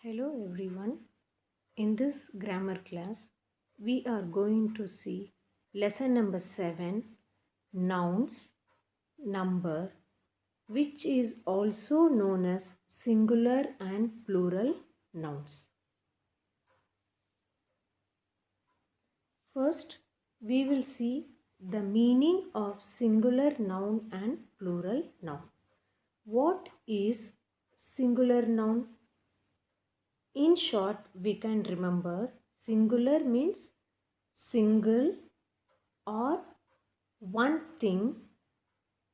Hello everyone. In this grammar class, we are going to see lesson number 7, nouns, number, which is also known as singular and plural nouns. First, we will see the meaning of singular noun and plural noun. What is singular noun? In short, we can remember singular means single or one thing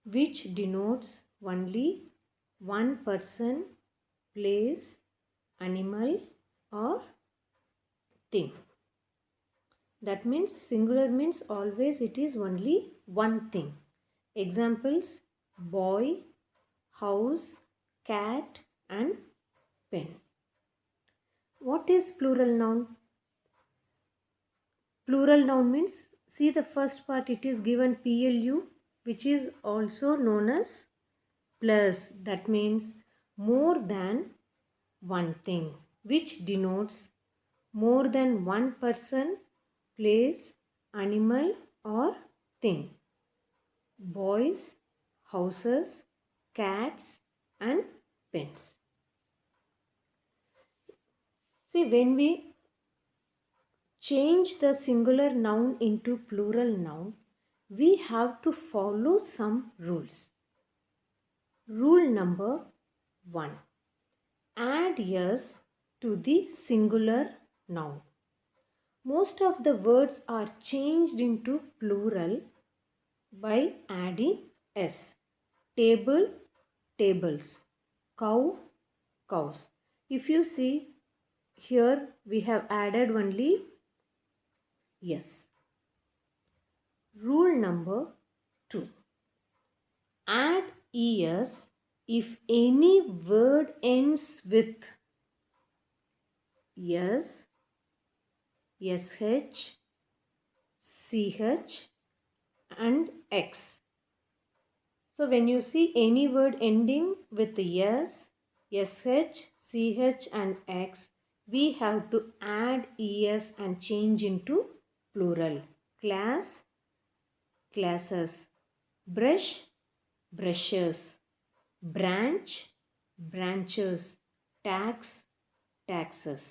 which denotes only one person, place, animal or thing. That means singular means always it is only one thing. Examples: boy, house, cat and pen. What is plural noun? Plural noun means, see the first part, it is given PLU, which is also known as plus. That means more than one thing, which denotes more than one person, place, animal or thing. Boys, houses, cats and pens. See, when we change the singular noun into plural noun, we have to follow some rules. Rule number 1. Add s to the singular noun. Most of the words are changed into plural by adding s. Table, tables. Cow, cows. If you see here, we have added only yes. Rule number 2. Add es if any word ends with s, sh, ch and x. So when you see any word ending with s, sh, ch and x, we have to add es and change into plural. Class, classes. Brush, brushes. Branch, branches. Tax, taxes.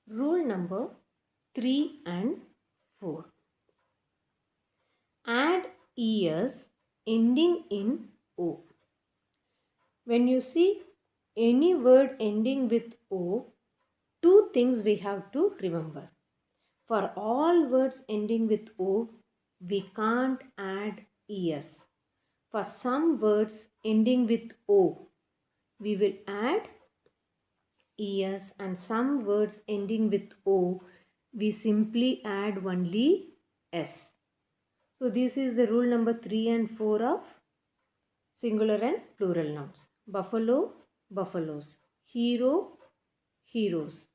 Rule number 3 and 4. Add es ending in o. When you see any word ending with o, two things we have to remember. For all words ending with o, we can't add es. For some words ending with o, we will add es, and some words ending with o, we simply add only s. So this is the rule number 3 and 4 of singular and plural nouns. Buffalo, buffaloes. Hero, heroes.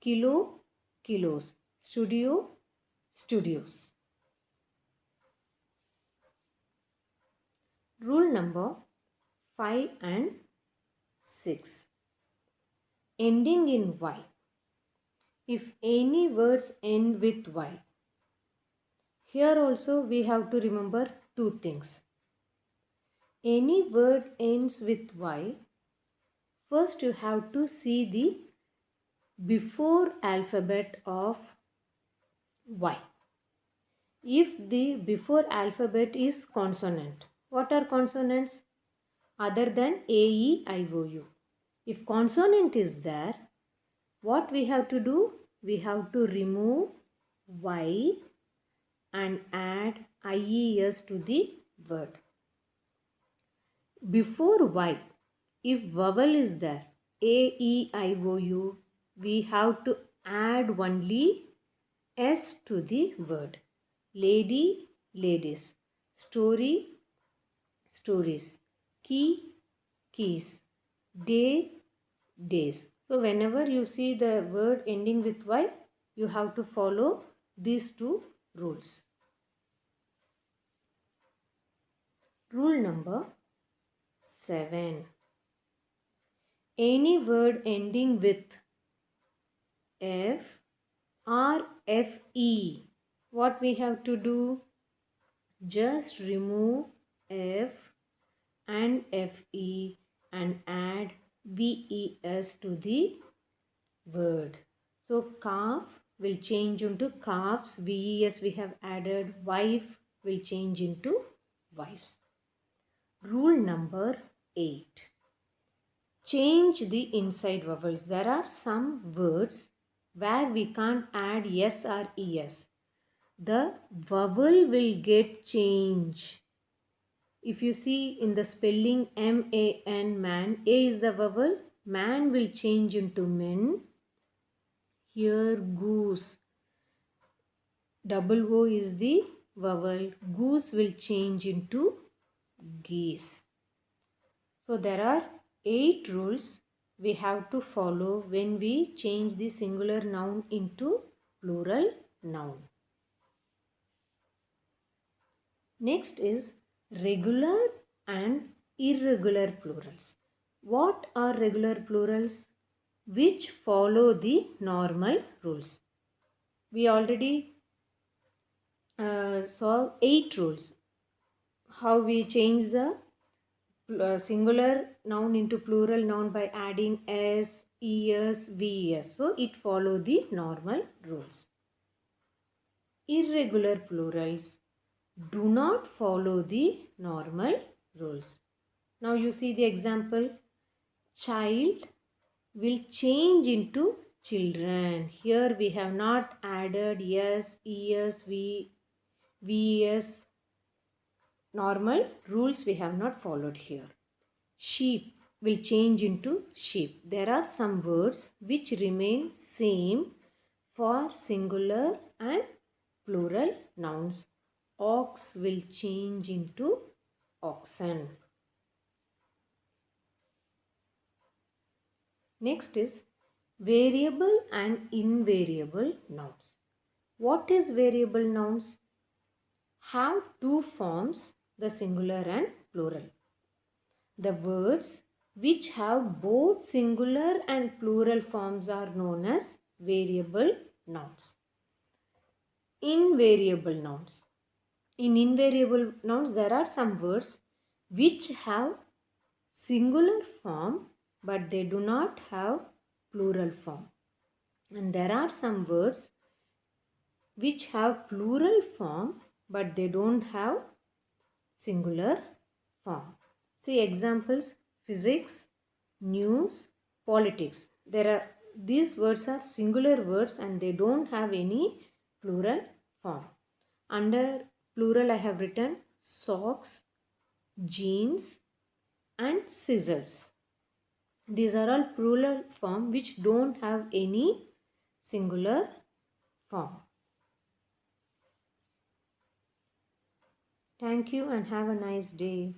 Kilo, kilos. Studio, studios. Rule number 5 and 6. Ending in y. If any words end with y, here also we have to remember two things. Any word ends with y, first you have to see the before alphabet of y. If the before alphabet is consonant, what are consonants other than a, e, I, o, u? If consonant is there, what we have to do? We have to remove y and add ies to the word. Before y, if vowel is there, a, e, I, o, u, we have to add only s to the word. Lady, ladies. Story, stories. Key, keys. Day, days. So whenever you see the word ending with y, you have to follow these two rules. Rule number 7. Any word ending with F or FE, what we have to do? Just remove F and FE and add VES to the word. So calf will change into calves, VES we have added, wife will change into wives. Rule number 8. Change the inside vowels. There are some words where we can't add S or ES. The vowel will get change. If you see in the spelling MAN, man, A is the vowel, man will change into men. Here goose, double O is the vowel, goose will change into geese. So there are 8 rules we have to follow when we change the singular noun into plural noun. Next is regular and irregular plurals. What are regular plurals? Which follow the normal rules. We already saw 8 rules. How we change the singular noun into plural noun by adding s, es, ves. So it follow the normal rules. Irregular plurals do not follow the normal rules. Now you see the example. Child will change into children. Here we have not added s, es, ves. Normal rules we have not followed here. Sheep will change into sheep. There are some words which remain same for singular and plural nouns. Ox will change into oxen. Next is variable and invariable nouns. What is variable nouns? Have two forms, the singular and plural. The words which have both singular and plural forms are known as variable nouns. Invariable nouns. In invariable nouns, there are some words which have singular form but they do not have plural form. And there are some words which have plural form but they don't have singular form. See examples: physics, news, politics. These words are singular words and they don't have any plural form. Under plural I have written socks, jeans and scissors. These are all plural form which don't have any singular form. Thank you and have a nice day.